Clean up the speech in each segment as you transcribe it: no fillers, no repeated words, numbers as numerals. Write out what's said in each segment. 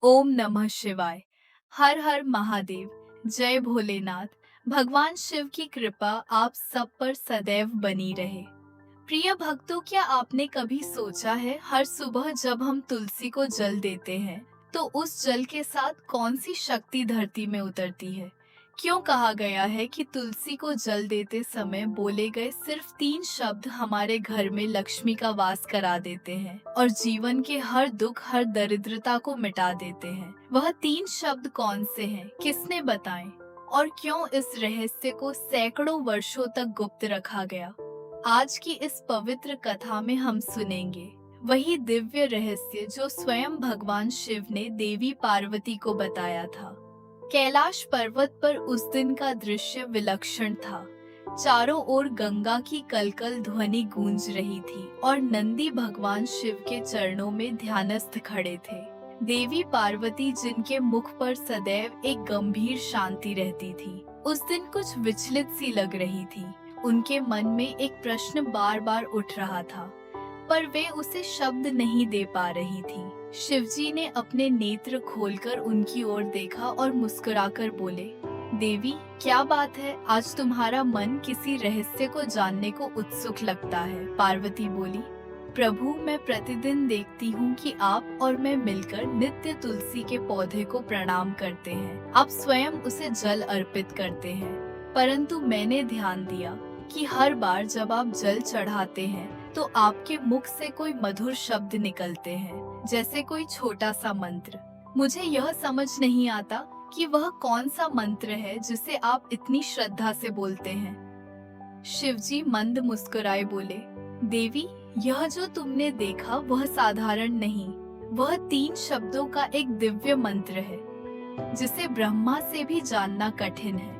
ओम नमः शिवाय। हर हर महादेव। जय भोलेनाथ। भगवान शिव की कृपा आप सब पर सदैव बनी रहे। प्रिय भक्तों, क्या आपने कभी सोचा है हर सुबह जब हम तुलसी को जल देते हैं तो उस जल के साथ कौन सी शक्ति धरती में उतरती है? क्यों कहा गया है कि तुलसी को जल देते समय बोले गए सिर्फ 3 शब्द हमारे घर में लक्ष्मी का वास करा देते हैं और जीवन के हर दुख हर दरिद्रता को मिटा देते हैं? वह 3 शब्द कौन से हैं? किसने बताएं? और क्यों इस रहस्य को सैकड़ों वर्षों तक गुप्त रखा गया? आज की इस पवित्र कथा में हम सुनेंगे वही दिव्य रहस्य जो स्वयं भगवान शिव ने देवी पार्वती को बताया था। कैलाश पर्वत पर उस दिन का दृश्य विलक्षण था। चारों ओर गंगा की कलकल ध्वनि गूंज रही थी और नंदी भगवान शिव के चरणों में ध्यानस्थ खड़े थे। देवी पार्वती, जिनके मुख पर सदैव एक गंभीर शांति रहती थी, उस दिन कुछ विचलित सी लग रही थी। उनके मन में एक प्रश्न बार बार उठ रहा था, पर वे उसे शब्द नहीं दे पा रही थी। शिवजी ने अपने नेत्र खोलकर उनकी ओर देखा और मुस्कुराकर बोले, देवी, क्या बात है? आज तुम्हारा मन किसी रहस्य को जानने को उत्सुक लगता है। पार्वती बोली, प्रभु, मैं प्रतिदिन देखती हूँ कि आप और मैं मिलकर नित्य तुलसी के पौधे को प्रणाम करते हैं। आप स्वयं उसे जल अर्पित करते हैं, परंतु मैंने ध्यान दिया कि हर बार जब आप जल चढ़ाते हैं तो आपके मुख से कोई मधुर शब्द निकलते हैं, जैसे कोई छोटा सा मंत्र। मुझे यह समझ नहीं आता कि वह कौन सा मंत्र है जिसे आप इतनी श्रद्धा से बोलते हैं। शिवजी मंद मुस्कुराए बोले, देवी, यह जो तुमने देखा वह साधारण नहीं, वह 3 शब्दों का एक दिव्य मंत्र है जिसे ब्रह्मा से भी जानना कठिन है।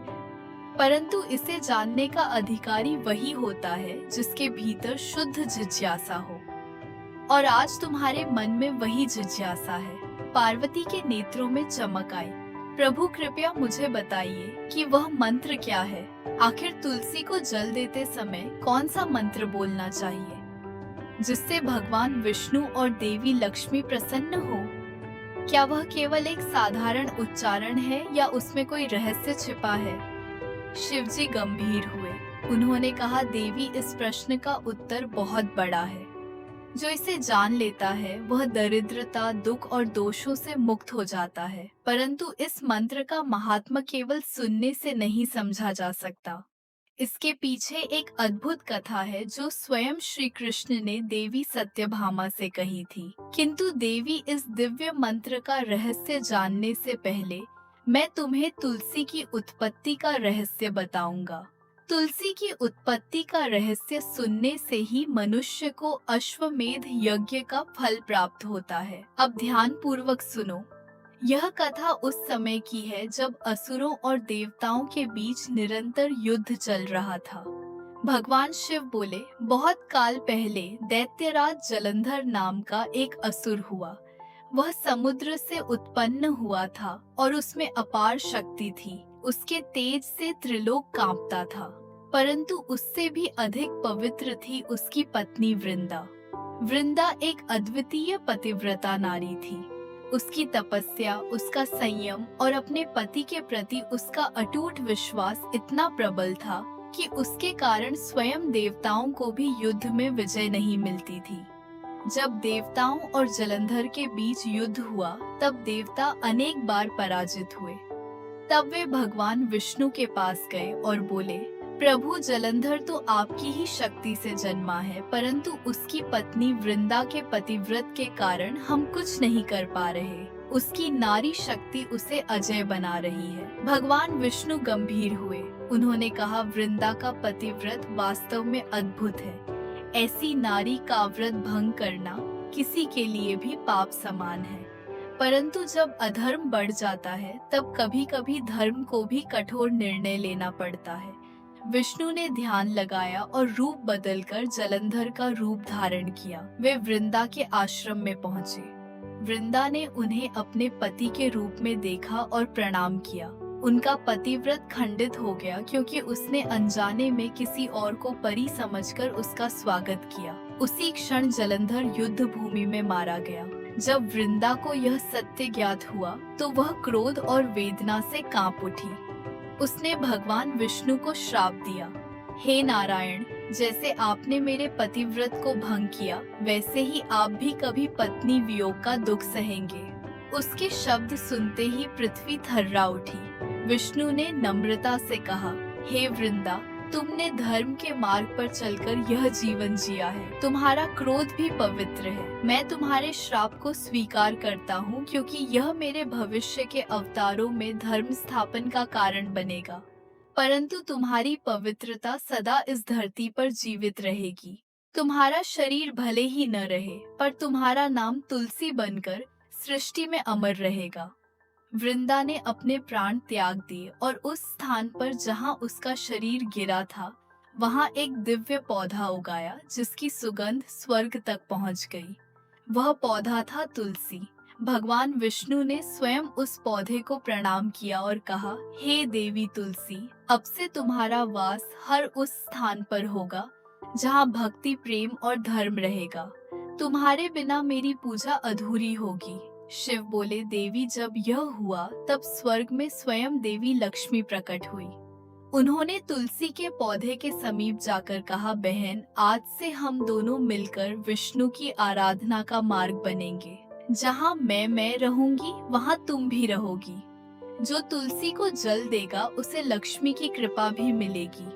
परंतु इसे जानने का अधिकारी वही होता है जिसके भीतर शुद्ध जिज्ञासा हो, और आज तुम्हारे मन में वही जिज्ञासा है। पार्वती के नेत्रों में चमक आई। प्रभु, कृपया मुझे बताइए कि वह मंत्र क्या है? आखिर तुलसी को जल देते समय कौन सा मंत्र बोलना चाहिए जिससे भगवान विष्णु और देवी लक्ष्मी प्रसन्न हो? क्या वह केवल एक साधारण उच्चारण है या उसमें कोई रहस्य छिपा है? शिवजी गंभीर हुए। उन्होंने कहा, देवी, इस प्रश्न का उत्तर बहुत बड़ा है। जो इसे जान लेता है वह दरिद्रता, दुख और दोषों से मुक्त हो जाता है। परंतु इस मंत्र का महात्मा केवल सुनने से नहीं समझा जा सकता। इसके पीछे एक अद्भुत कथा है जो स्वयं श्री कृष्ण ने देवी सत्यभामा से कही थी। किंतु देवी, इस दिव्य मंत्र का रहस्य जानने से पहले मैं तुम्हें तुलसी की उत्पत्ति का रहस्य बताऊंगा। तुलसी की उत्पत्ति का रहस्य सुनने से ही मनुष्य को अश्वमेध यज्ञ का फल प्राप्त होता है। अब ध्यान पूर्वक सुनो। यह कथा उस समय की है जब असुरों और देवताओं के बीच निरंतर युद्ध चल रहा था। भगवान शिव बोले, बहुत काल पहले दैत्यराज जलंधर नाम का एक असुर हुआ। वह समुद्र से उत्पन्न हुआ था और उसमें अपार शक्ति थी। उसके तेज से त्रिलोक कांपता था। परंतु उससे भी अधिक पवित्र थी उसकी पत्नी वृंदा। वृंदा एक अद्वितीय पतिव्रता नारी थी। उसकी तपस्या, उसका संयम और अपने पति के प्रति उसका अटूट विश्वास इतना प्रबल था कि उसके कारण स्वयं देवताओं को भी युद्ध में विजय नहीं मिलती थी। जब देवताओं और जलंधर के बीच युद्ध हुआ तब देवता अनेक बार पराजित हुए। तब वे भगवान विष्णु के पास गए और बोले, प्रभु, जलंधर तो आपकी ही शक्ति से जन्मा है, परंतु उसकी पत्नी वृंदा के पतिव्रत के कारण हम कुछ नहीं कर पा रहे। उसकी नारी शक्ति उसे अजय बना रही है। भगवान विष्णु गंभीर हुए। उन्होंने कहा, वृंदा का पतिव्रत वास्तव में अद्भुत है। ऐसी नारी का व्रत भंग करना किसी के लिए भी पाप समान है। परंतु जब अधर्म बढ़ जाता है तब कभी कभी धर्म को भी कठोर निर्णय लेना पड़ता है। विष्णु ने ध्यान लगाया और रूप बदलकर जलंधर का रूप धारण किया। वे वृंदा के आश्रम में पहुँचे। वृंदा ने उन्हें अपने पति के रूप में देखा और प्रणाम किया। उनका पतिव्रत खंडित हो गया क्योंकि उसने अनजाने में किसी और को परी समझकर उसका स्वागत किया। उसी क्षण जलंधर युद्ध भूमि में मारा गया। जब वृंदा को यह सत्य ज्ञात हुआ तो वह क्रोध और वेदना से कांप उठी। उसने भगवान विष्णु को श्राप दिया, हे नारायण, जैसे आपने मेरे पतिव्रत को भंग किया वैसे ही आप भी कभी पत्नी वियोग का दुख सहेंगे। उसके शब्द सुनते ही पृथ्वी थर्रा उठी। विष्णु ने नम्रता से कहा, हे वृंदा, तुमने धर्म के मार्ग पर चलकर यह जीवन जिया है। तुम्हारा क्रोध भी पवित्र है। मैं तुम्हारे श्राप को स्वीकार करता हूँ क्योंकि यह मेरे भविष्य के अवतारों में धर्म स्थापन का कारण बनेगा। परंतु तुम्हारी पवित्रता सदा इस धरती पर जीवित रहेगी। तुम्हारा शरीर भले ही न रहे, पर तुम्हारा नाम तुलसी बनकर सृष्टि में अमर रहेगा। वृंदा ने अपने प्राण त्याग दिए और उस स्थान पर जहां उसका शरीर गिरा था वहां एक दिव्य पौधा उगाया जिसकी सुगंध स्वर्ग तक पहुंच गई। वह पौधा था तुलसी। भगवान विष्णु ने स्वयं उस पौधे को प्रणाम किया और कहा, हे देवी तुलसी, अब से तुम्हारा वास हर उस स्थान पर होगा जहां भक्ति, प्रेम और धर्म रहेगा। तुम्हारे बिना मेरी पूजा अधूरी होगी। शिव बोले, देवी, जब यह हुआ तब स्वर्ग में स्वयं देवी लक्ष्मी प्रकट हुई। उन्होंने तुलसी के पौधे के समीप जाकर कहा, बहन, आज से हम दोनों मिलकर विष्णु की आराधना का मार्ग बनेंगे। जहाँ मैं रहूंगी वहाँ तुम भी रहोगी। जो तुलसी को जल देगा उसे लक्ष्मी की कृपा भी मिलेगी।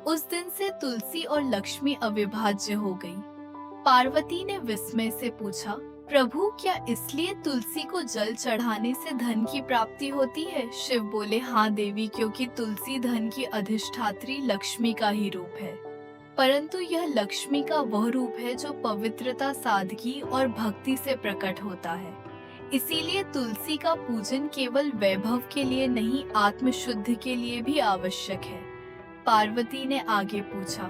उस दिन से तुलसी और लक्ष्मी अविभाज्य हो गई। पार्वती ने विस्मय से पूछा, प्रभु, क्या इसलिए तुलसी को जल चढ़ाने से धन की प्राप्ति होती है? शिव बोले, हाँ देवी, क्योंकि तुलसी धन की अधिष्ठात्री लक्ष्मी का ही रूप है। परंतु यह लक्ष्मी का वह रूप है जो पवित्रता, सादगी और भक्ति से प्रकट होता है। इसीलिए तुलसी का पूजन केवल वैभव के लिए नहीं, आत्मशुद्धि के लिए भी आवश्यक है। पार्वती ने आगे पूछा,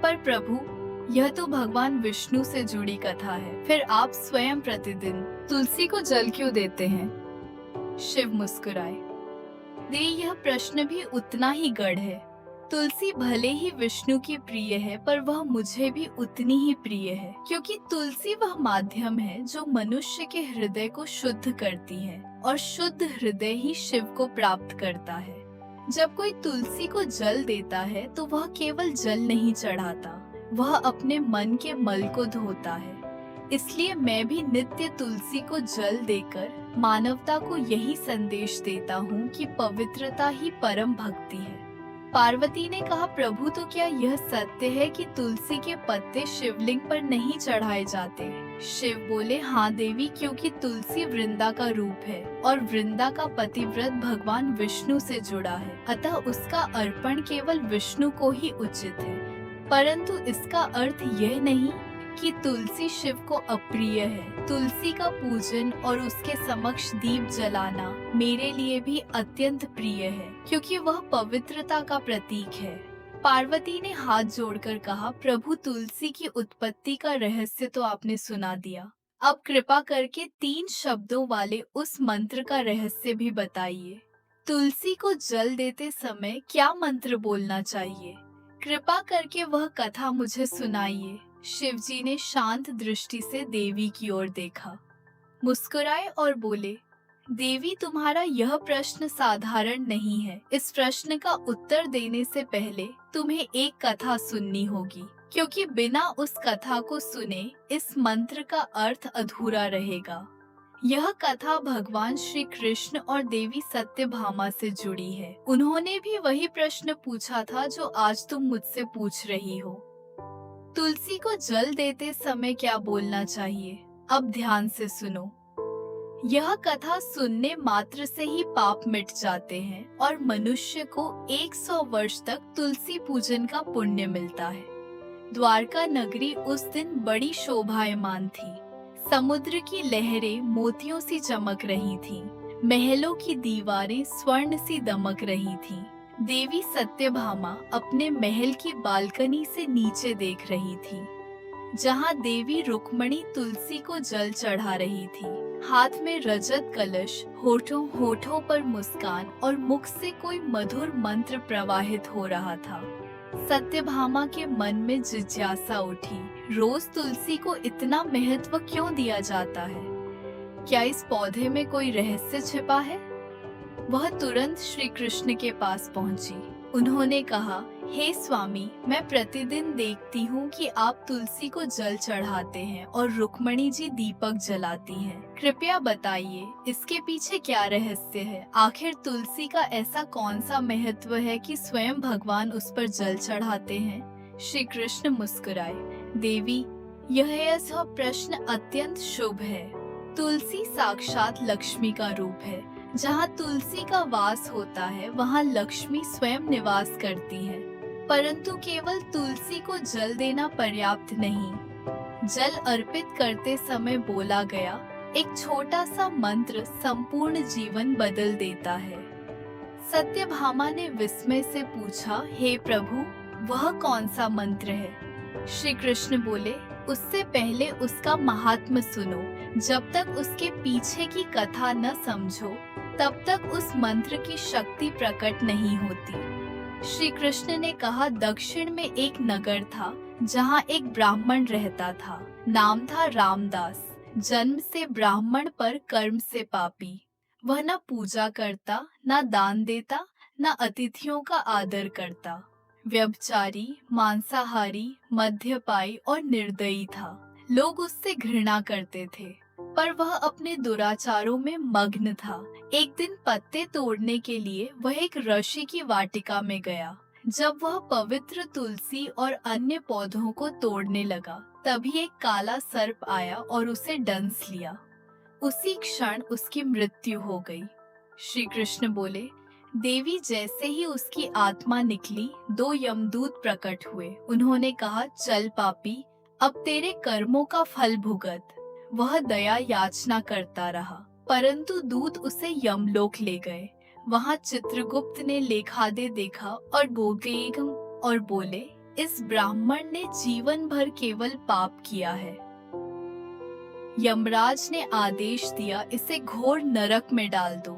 पर प्रभु, यह तो भगवान विष्णु से जुड़ी कथा है, फिर आप स्वयं प्रतिदिन तुलसी को जल क्यों देते हैं? शिव मुस्कुराए, यह प्रश्न भी उतना ही गढ़ है। तुलसी भले ही विष्णु की प्रिय है, पर वह मुझे भी उतनी ही प्रिय है, क्योंकि तुलसी वह माध्यम है जो मनुष्य के हृदय को शुद्ध करती है और शुद्ध हृदय ही शिव को प्राप्त करता है। जब कोई तुलसी को जल देता है तो वह केवल जल नहीं चढ़ाता, वह अपने मन के मल को धोता है। इसलिए मैं भी नित्य तुलसी को जल देकर मानवता को यही संदेश देता हूँ कि पवित्रता ही परम भक्ति है। पार्वती ने कहा, प्रभु, तो क्या यह सत्य है कि तुलसी के पत्ते शिवलिंग पर नहीं चढ़ाए जाते? शिव बोले, हाँ देवी, क्योंकि तुलसी वृंदा का रूप है और वृंदा का पतिव्रत भगवान विष्णु से जुड़ा है, अतः उसका अर्पण केवल विष्णु को ही उचित है। परंतु इसका अर्थ यह नहीं कि तुलसी शिव को अप्रिय है। तुलसी का पूजन और उसके समक्ष दीप जलाना मेरे लिए भी अत्यंत प्रिय है, क्योंकि वह पवित्रता का प्रतीक है। पार्वती ने हाथ जोड़कर कहा, प्रभु, तुलसी की उत्पत्ति का रहस्य तो आपने सुना दिया, अब कृपा करके 3 शब्दों वाले उस मंत्र का रहस्य भी बताइए। तुलसी को जल देते समय क्या मंत्र बोलना चाहिए? कृपा करके वह कथा मुझे सुनाइए। शिवजी ने शांत दृष्टि से देवी की ओर देखा, मुस्कुराए और बोले, देवी, तुम्हारा यह प्रश्न साधारण नहीं है। इस प्रश्न का उत्तर देने से पहले तुम्हें एक कथा सुननी होगी, क्योंकि बिना उस कथा को सुने इस मंत्र का अर्थ अधूरा रहेगा। यह कथा भगवान श्री कृष्ण और देवी सत्यभामा से जुड़ी है। उन्होंने भी वही प्रश्न पूछा था जो आज तुम मुझसे पूछ रही हो। तुलसी को जल देते समय क्या बोलना चाहिए? अब ध्यान से सुनो। यह कथा सुनने मात्र से ही पाप मिट जाते हैं और मनुष्य को 100 वर्ष तक तुलसी पूजन का पुण्य मिलता है। द्वारका नगरी उस दिन बड़ी शोभायमान थी। समुद्र की लहरें मोतियों सी चमक रही थीं। महलों की दीवारें स्वर्ण सी दमक रही थीं। देवी सत्यभामा अपने महल की बालकनी से नीचे देख रही थी, जहां देवी रुक्मणी तुलसी को जल चढ़ा रही थी। हाथ में रजत कलश, होठों पर मुस्कान और मुख से कोई मधुर मंत्र प्रवाहित हो रहा था। सत्यभामा के मन में जिज्ञासा उठी, रोज तुलसी को इतना महत्व क्यों दिया जाता है? क्या इस पौधे में कोई रहस्य छिपा है? वह तुरंत श्री कृष्ण के पास पहुंची। उन्होंने कहा, हे स्वामी, मैं प्रतिदिन देखती हूँ कि आप तुलसी को जल चढ़ाते हैं और रुक्मणी जी दीपक जलाती हैं। कृपया बताइए, इसके पीछे क्या रहस्य है? आखिर तुलसी का ऐसा कौन सा महत्व है कि स्वयं भगवान उस पर जल चढ़ाते हैं? श्री कृष्ण मुस्कुराए, देवी, यह सब प्रश्न अत्यंत शुभ है। तुलसी साक्षात लक्ष्मी का रूप है। जहाँ तुलसी का वास होता है, वहाँ लक्ष्मी स्वयं निवास करती है। परंतु केवल तुलसी को जल देना पर्याप्त नहीं। जल अर्पित करते समय बोला गया एक छोटा सा मंत्र संपूर्ण जीवन बदल देता है। सत्यभामा ने विस्मय से पूछा, हे प्रभु, वह कौन सा मंत्र है? श्री कृष्ण बोले, उससे पहले उसका महात्म्य सुनो। जब तक उसके पीछे की कथा न समझो, तब तक उस मंत्र की शक्ति प्रकट नहीं होती। श्री कृष्ण ने कहा, दक्षिण में एक नगर था जहाँ एक ब्राह्मण रहता था। नाम था रामदास। जन्म से ब्राह्मण पर कर्म से पापी। वह न पूजा करता, न दान देता, न अतिथियों का आदर करता। व्यभिचारी, मांसाहारी, मद्यपाई और निर्दयी था। लोग उससे घृणा करते थे, पर वह अपने दुराचारों में मग्न था। एक दिन पत्ते तोड़ने के लिए वह एक ऋषि की वाटिका में गया। जब वह पवित्र तुलसी और अन्य पौधों को तोड़ने लगा, तभी एक काला सर्प आया और उसे डंस लिया। उसी क्षण उसकी मृत्यु हो गई। श्री कृष्ण बोले, देवी, जैसे ही उसकी आत्मा निकली, 2 यमदूत प्रकट हुए। उन्होंने कहा, चल पापी, अब तेरे कर्मों का फल भुगत। वह दया याचना करता रहा, परंतु दूत उसे यमलोक ले गए। वहाँ चित्रगुप्त ने लेखादे देखा और गोगेगम और बोले, इस ब्राह्मण ने जीवन भर केवल पाप किया है। यमराज ने आदेश दिया, इसे घोर नरक में डाल दो।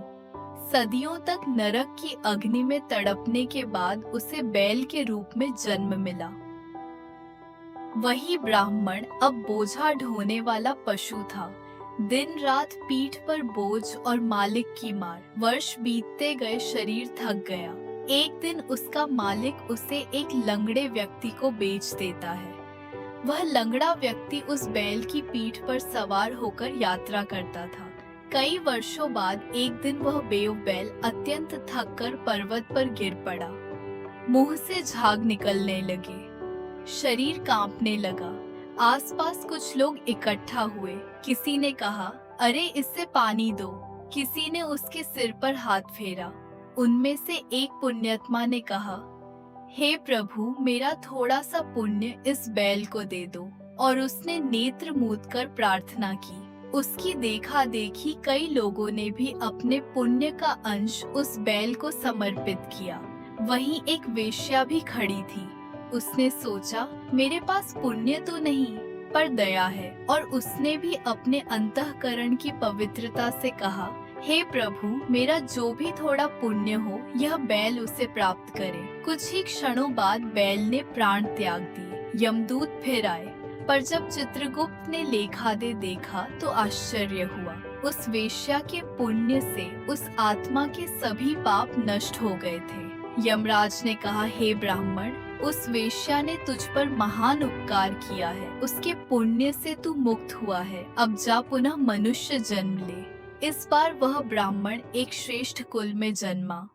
सदियों तक नरक की अग्नि में तड़पने के बाद उसे बैल के रूप में जन्म मिला। वही ब्राह्मण अब बोझा ढोने वाला पशु था। दिन रात पीठ पर बोझ और मालिक की मार। वर्ष बीतते गए, शरीर थक गया। एक दिन उसका मालिक उसे एक लंगड़े व्यक्ति को बेच देता है। वह लंगड़ा व्यक्ति उस बैल की पीठ पर सवार होकर यात्रा करता था। कई वर्षों बाद एक दिन वह बैल अत्यंत थककर पर्वत पर गिर पड़ा। मुंह से झाग निकलने लगे, शरीर कांपने लगा। आसपास कुछ लोग इकट्ठा हुए। किसी ने कहा, अरे इससे पानी दो। किसी ने उसके सिर पर हाथ फेरा। उनमें से एक पुण्यात्मा ने कहा, हे प्रभु, मेरा थोड़ा सा पुण्य इस बैल को दे दो। और उसने नेत्र मूंद कर प्रार्थना की। उसकी देखा देखी कई लोगों ने भी अपने पुण्य का अंश उस बैल को समर्पित किया। वहीं एक वेश्या भी खड़ी थी। उसने सोचा, मेरे पास पुण्य तो नहीं, पर दया है, और उसने भी अपने अंतःकरण की पवित्रता से कहा, हे प्रभु, मेरा जो भी थोड़ा पुण्य हो, यह बैल उसे प्राप्त करे। कुछ ही क्षणों बाद बैल ने प्राण त्याग दिए। यमदूत फिर आए, पर जब चित्रगुप्त ने लेखादे देखा तो आश्चर्य हुआ। उस वेश्या के पुण्य से उस आत्मा के सभी पाप नष्ट हो गए थे। यमराज ने कहा, हे ब्राह्मण, उस वेश्या ने तुझ पर महान उपकार किया है। उसके पुण्य से तू मुक्त हुआ है। अब जा पुनः मनुष्य जन्म ले। इस बार वह ब्राह्मण एक श्रेष्ठ कुल में जन्मा।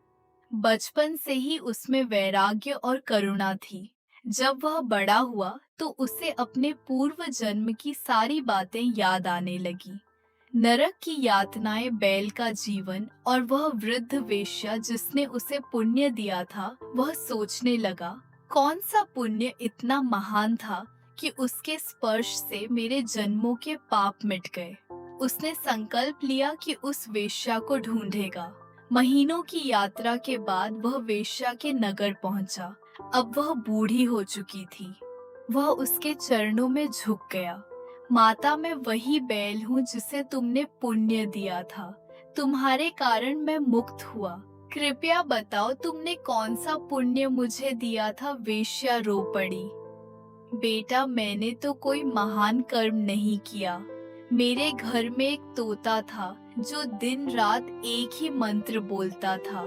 बचपन से ही उसमें वैराग्य और करुणा थी। जब वह बड़ा हुआ तो उसे अपने पूर्व जन्म की सारी बातें याद आने लगी। नरक की यातनाएं, बैल का जीवन और वह वृद्ध वेश्या जिसने उसे पुण्य दिया था। वह सोचने लगा, कौन सा पुण्य इतना महान था कि उसके स्पर्श से मेरे जन्मों के पाप मिट गए। उसने संकल्प लिया कि उस वेश्या को ढूंढेगा। महीनों की यात्रा के बाद वह वेश्या के नगर पहुंचा। अब वह बूढ़ी हो चुकी थी। वह उसके चरणों में झुक गया। माता, मैं वही बैल हूँ जिसे तुमने पुण्य दिया था। तुम्हारे कारण मैं मुक्त हुआ। कृपया बताओ, तुमने कौन सा पुण्य मुझे दिया था? वेश्या रो पड़ी। बेटा, मैंने तो कोई महान कर्म नहीं किया। मेरे घर में एक तोता था जो दिन रात एक ही मंत्र बोलता था।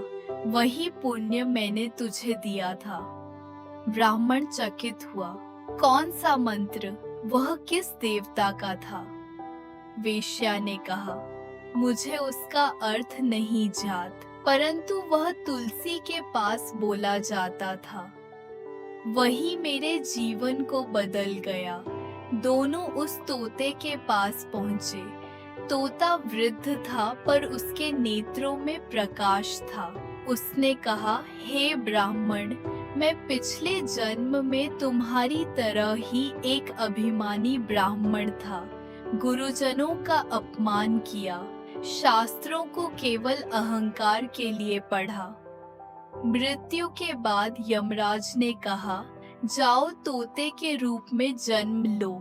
वही पुण्य मैंने तुझे दिया था। ब्राह्मण चकित हुआ। कौन सा मंत्र? वह किस देवता का था? वेश्या ने कहा, मुझे उसका अर्थ नहीं ज्ञात, परंतु वह तुलसी के पास बोला जाता था। वही मेरे जीवन को बदल गया। दोनों उस तोते के पास पहुंचे। तोता वृद्ध था पर उसके नेत्रों में प्रकाश था। उसने कहा, हे ब्राह्मण, मैं पिछले जन्म में तुम्हारी तरह ही एक अभिमानी ब्राह्मण था। गुरुजनों का अपमान किया, शास्त्रों को केवल अहंकार के लिए पढ़ा। मृत्यु के बाद यमराज ने कहा, जाओ तोते के रूप में जन्म लो।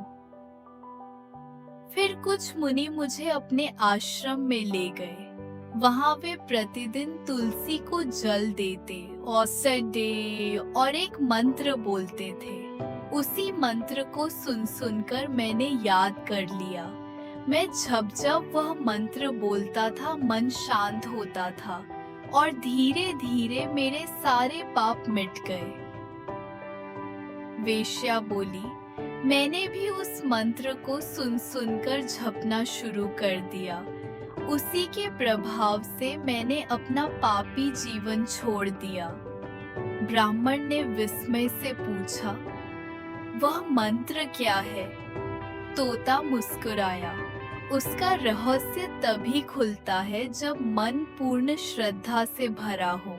फिर कुछ मुनि मुझे अपने आश्रम में ले गए। वहां वे प्रतिदिन तुलसी को जल देते, औषधि और एक मंत्र बोलते थे। उसी मंत्र को सुन सुनकर मैंने याद कर लिया। मैं जब जब वह मंत्र बोलता था मन शांत होता था और धीरे धीरे मेरे सारे पाप मिट गए। वेश्या बोली, मैंने भी उस मंत्र को सुन सुनकर जपना शुरू कर दिया। उसी के प्रभाव से मैंने अपना पापी जीवन छोड़ दिया। ब्राह्मण ने विस्मय से पूछा, वह मंत्र क्या है? तोता मुस्कुराया। उसका रहस्य तभी खुलता है जब मन पूर्ण श्रद्धा से भरा हो।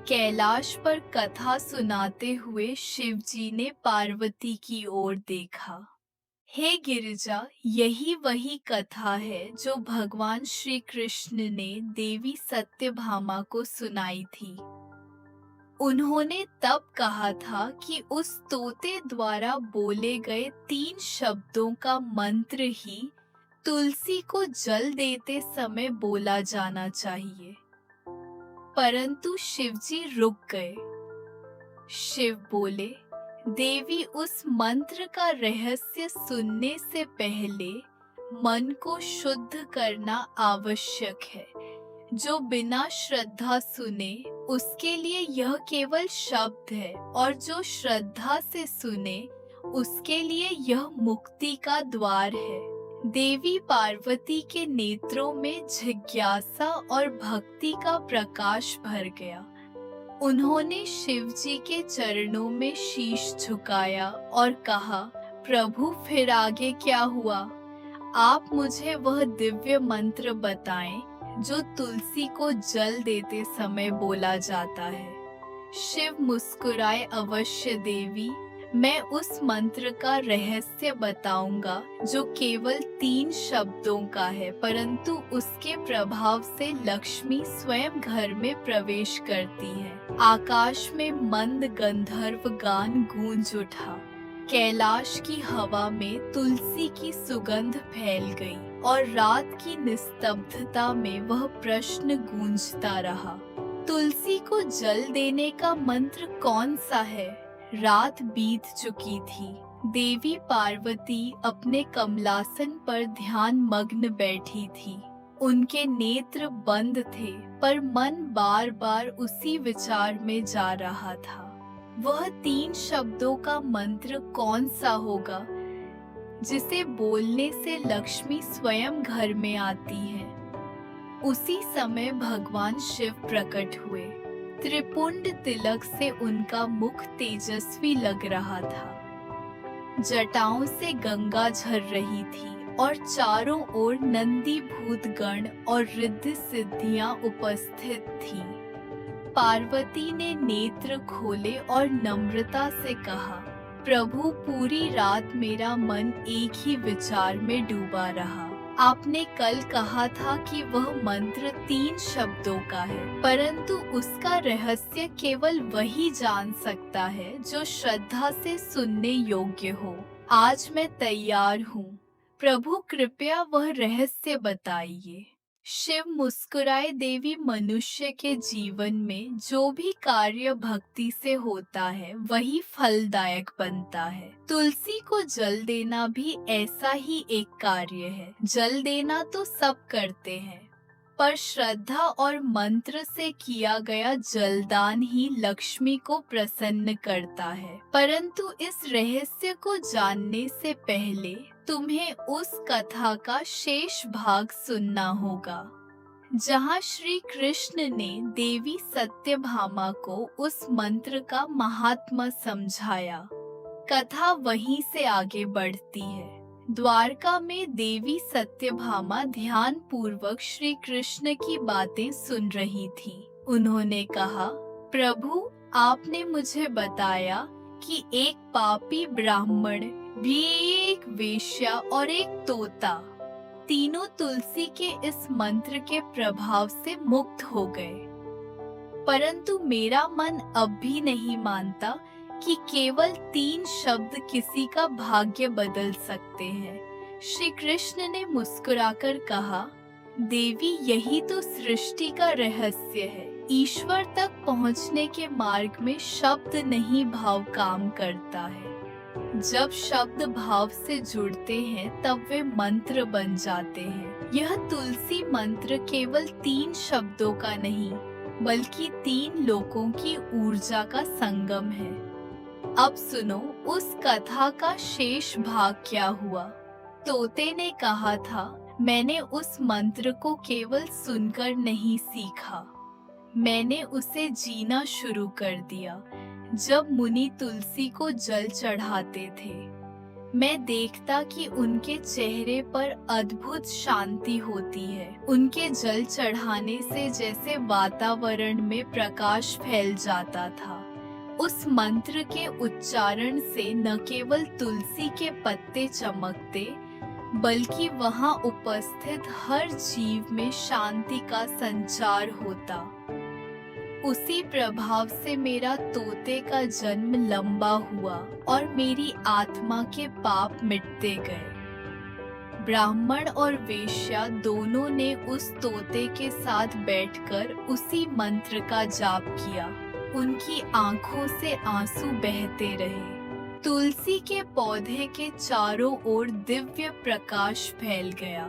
कैलाश पर कथा सुनाते हुए शिवजी ने पार्वती की ओर देखा। हे गिरिजा, यही वही कथा है जो भगवान श्री कृष्ण ने देवी सत्यभामा को सुनाई थी। उन्होंने तब कहा था कि उस तोते द्वारा बोले गए 3 शब्दों का मंत्र ही तुलसी को जल देते समय बोला जाना चाहिए। परंतु शिवजी रुक गए। शिव बोले, देवी, उस मंत्र का रहस्य सुनने से पहले मन को शुद्ध करना आवश्यक है। जो बिना श्रद्धा सुने उसके लिए यह केवल शब्द है, और जो श्रद्धा से सुने उसके लिए यह मुक्ति का द्वार है। देवी पार्वती के नेत्रों में जिज्ञासा और भक्ति का प्रकाश भर गया। उन्होंने शिवजी के चरणों में शीश झुकाया और कहा, प्रभु, फिर आगे क्या हुआ? आप मुझे वह दिव्य मंत्र बताएं जो तुलसी को जल देते समय बोला जाता है। शिव मुस्कुराए, अवश्य देवी, मैं उस मंत्र का रहस्य बताऊंगा जो केवल 3 शब्दों का है, परंतु उसके प्रभाव से लक्ष्मी स्वयं घर में प्रवेश करती है। आकाश में मंद गंधर्व गान गूंज उठा। कैलाश की हवा में तुलसी की सुगंध फैल गई और रात की निस्तब्धता में वह प्रश्न गूंजता रहा, तुलसी को जल देने का मंत्र कौन सा है? रात बीत चुकी थी। देवी पार्वती अपने कमलासन पर ध्यान मग्न बैठी थी। उनके नेत्र बंद थे, पर मन बार बार उसी विचार में जा रहा था। वह 3 शब्दों का मंत्र कौन सा होगा जिसे बोलने से लक्ष्मी स्वयं घर में आती है? उसी समय भगवान शिव प्रकट हुए। त्रिपुंड तिलक से उनका मुख तेजस्वी लग रहा था। जटाओं से गंगा झर रही थी और चारों ओर नंदी भूत गण और रिद्धि सिद्धियां उपस्थित थीं। पार्वती ने नेत्र खोले और नम्रता से कहा, प्रभु, पूरी रात मेरा मन एक ही विचार में डूबा रहा। आपने कल कहा था कि वह मंत्र 3 शब्दों का है, परंतु उसका रहस्य केवल वही जान सकता है जो श्रद्धा से सुनने योग्य हो। आज मैं तैयार हूँ। प्रभु, कृपया वह रहस्य बताइए। शिव मुस्कुराए देवी मनुष्य के जीवन में जो भी कार्य भक्ति से होता है वही फलदायक बनता है। तुलसी को जल देना भी ऐसा ही एक कार्य है। जल देना तो सब करते हैं, पर श्रद्धा और मंत्र से किया गया जलदान ही लक्ष्मी को प्रसन्न करता है। परंतु इस रहस्य को जानने से पहले तुम्हें उस कथा का शेष भाग सुनना होगा, जहाँ श्री कृष्ण ने देवी सत्यभामा को उस मंत्र का महात्मा समझाया। कथा वहीं से आगे बढ़ती है। द्वारका में देवी सत्यभामा ध्यान पूर्वक श्री कृष्ण की बातें सुन रही थी। उन्होंने कहा, प्रभु, आपने मुझे बताया कि एक पापी ब्राह्मण भी, एक वेश्या और एक तोता, तीनों तुलसी के इस मंत्र के प्रभाव से मुक्त हो गए। परंतु मेरा मन अब भी नहीं मानता कि केवल 3 शब्द किसी का भाग्य बदल सकते हैं। श्री कृष्ण ने मुस्कुराकर कहा, देवी, यही तो सृष्टि का रहस्य है। ईश्वर तक पहुंचने के मार्ग में शब्द नहीं, भाव काम करता है। जब शब्द भाव से जुड़ते हैं तब वे मंत्र बन जाते हैं। यह तुलसी मंत्र केवल 3 शब्दों का नहीं, बल्कि 3 लोकों की ऊर्जा का संगम है। अब सुनो उस कथा का शेष भाग क्या हुआ। तोते ने कहा था, मैंने उस मंत्र को केवल सुनकर नहीं सीखा, मैंने उसे जीना शुरू कर दिया। जब मुनि तुलसी को जल चढ़ाते थे, मैं देखता कि उनके चेहरे पर अद्भुत शांति होती है। उनके जल चढ़ाने से जैसे वातावरण में प्रकाश फैल जाता था। उस मंत्र के उच्चारण से न केवल तुलसी के पत्ते चमकते, बल्कि वहां उपस्थित हर जीव में शांति का संचार होता। उसी प्रभाव से मेरा तोते का जन्म लंबा हुआ और मेरी आत्मा के पाप मिटते गए। ब्राह्मण और वेश्या दोनों ने उस तोते के साथ बैठकर उसी मंत्र का जाप किया। उनकी आंखों से आंसू बहते रहे। तुलसी के पौधे के चारों ओर दिव्य प्रकाश फैल गया।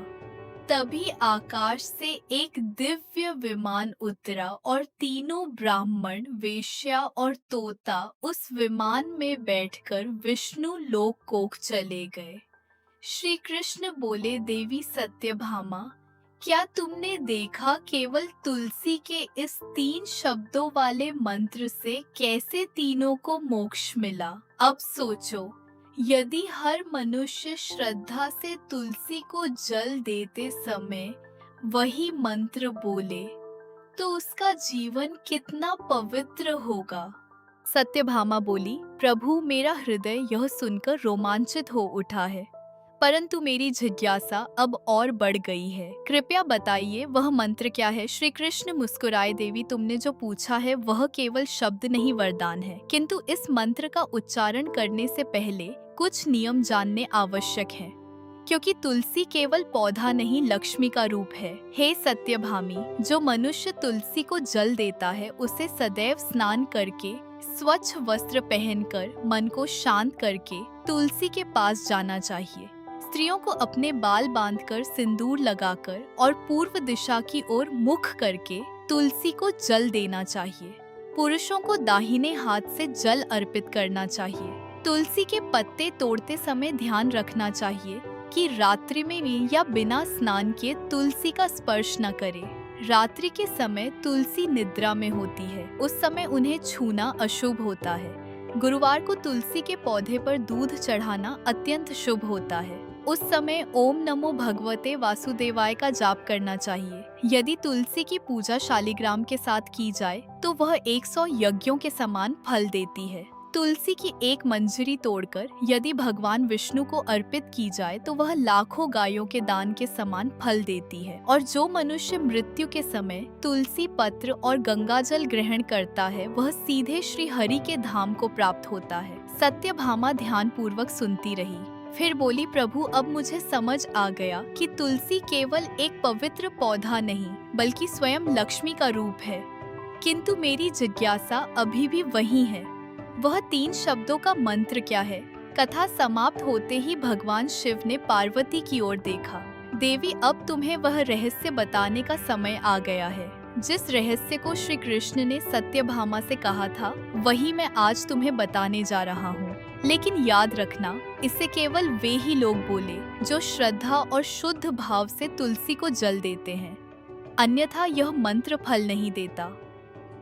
तभी आकाश से एक दिव्य विमान उतरा और तीनों ब्राह्मण, वेश्या और तोता उस विमान में बैठकर विष्णु लोक को चले गए। श्री कृष्ण बोले, देवी सत्यभामा, क्या तुमने देखा केवल तुलसी के इस 3 शब्दों वाले मंत्र से कैसे तीनों को मोक्ष मिला? अब सोचो, यदि हर मनुष्य श्रद्धा से तुलसी को जल देते समय वही मंत्र बोले, तो उसका जीवन कितना पवित्र होगा। सत्यभामा बोली, प्रभु, मेरा हृदय यह सुनकर रोमांचित हो उठा है, परंतु मेरी जिज्ञासा अब और बढ़ गई है। कृपया बताइए वह मंत्र क्या है? श्री कृष्ण मुस्कुराए, देवी, तुमने जो पूछा है वह केवल शब्द नहीं, वरदान है। किंतु इस मंत्र का उच्चारण करने से पहले कुछ नियम जानने आवश्यक हैं, क्योंकि तुलसी केवल पौधा नहीं, लक्ष्मी का रूप है। हे सत्यभामी, जो मनुष्य तुलसी को जल देता है उसे सदैव स्नान करके, स्वच्छ वस्त्र पहनकर, मन को शांत करके तुलसी के पास जाना चाहिए। स्त्रियों को अपने बाल बांधकर, सिंदूर लगाकर और पूर्व दिशा की ओर मुख करके तुलसी को जल देना चाहिए। पुरुषों को दाहिने हाथ से जल अर्पित करना चाहिए। तुलसी के पत्ते तोड़ते समय ध्यान रखना चाहिए कि रात्रि में भी या बिना स्नान किए तुलसी का स्पर्श न करें। रात्रि के समय तुलसी निद्रा में होती है, उस समय उन्हें छूना अशुभ होता है। गुरुवार को तुलसी के पौधे पर दूध चढ़ाना अत्यंत शुभ होता है। उस समय ओम नमो भगवते वासुदेवाय का जाप करना चाहिए। यदि तुलसी की पूजा शालिग्राम के साथ की जाए तो वह 100 यज्ञों के समान फल देती है। तुलसी की एक मंजरी तोड़कर यदि भगवान विष्णु को अर्पित की जाए तो वह लाखों गायों के दान के समान फल देती है। और जो मनुष्य मृत्यु के समय तुलसी पत्र और गंगाजल ग्रहण करता है वह सीधे श्री हरि के धाम को प्राप्त होता है। सत्यभामा ध्यान पूर्वक सुनती रही। फिर बोली, प्रभु अब मुझे समझ आ गया कि तुलसी केवल एक पवित्र पौधा नहीं बल्कि स्वयं लक्ष्मी का रूप है। किंतु मेरी जिज्ञासा अभी भी वही है, वह 3 शब्दों का मंत्र क्या है? कथा समाप्त होते ही भगवान शिव ने पार्वती की ओर देखा। देवी, अब तुम्हें वह रहस्य बताने का समय आ गया है। जिस रहस्य को श्री कृष्ण ने सत्यभामा से कहा था, वही मैं आज तुम्हें बताने जा रहा हूँ। लेकिन याद रखना, इसे केवल वे ही लोग बोले जो श्रद्धा और शुद्ध भाव से तुलसी को जल देते हैं, अन्यथा यह मंत्र फल नहीं देता।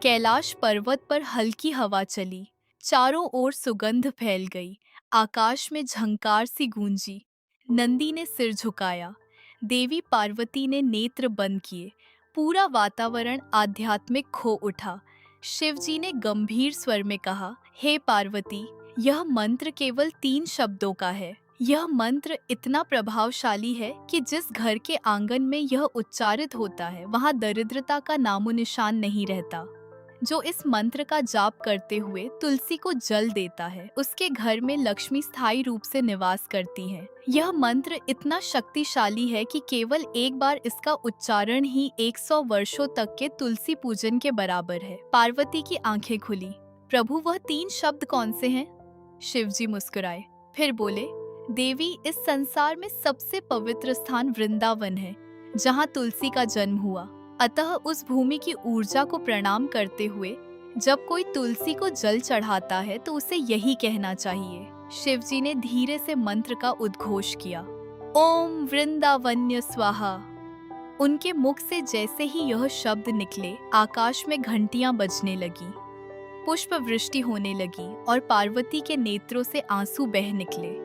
कैलाश पर्वत पर हल्की हवा चली, चारों ओर सुगंध फैल गई, आकाश में झंकार सी गूंजी। नंदी ने सिर झुकाया, देवी पार्वती ने नेत्र बंद किए, पूरा वातावरण आध्यात्मिक खो उठा। शिवजी ने गंभीर स्वर में कहा, हे पार्वती, यह मंत्र केवल 3 शब्दों का है। यह मंत्र इतना प्रभावशाली है कि जिस घर के आंगन में यह उच्चारित होता है, वहाँ दरिद्रता का नामो निशान नहीं रहता। जो इस मंत्र का जाप करते हुए तुलसी को जल देता है, उसके घर में लक्ष्मी स्थायी रूप से निवास करती है। यह मंत्र इतना शक्तिशाली है कि केवल एक बार इसका उच्चारण ही 100 वर्षों तक के तुलसी पूजन के बराबर है। पार्वती की आंखें खुली। प्रभु, वह 3 शब्द कौन से हैं? शिवजी मुस्कुराए, फिर बोले, देवी, इस संसार में सबसे पवित्र स्थान वृंदावन है, जहाँ तुलसी का जन्म हुआ। अतः उस भूमि की ऊर्जा को प्रणाम करते हुए जब कोई तुलसी को जल चढ़ाता है तो उसे यही कहना चाहिए। शिवजी ने धीरे से मंत्र का उद्घोष किया, ओम वृंदावन्य स्वाहा। उनके मुख से जैसे ही यह शब्द निकले, आकाश में घंटियां बजने लगी, पुष्प वृष्टि होने लगी और पार्वती के नेत्रों से आंसू बह निकले।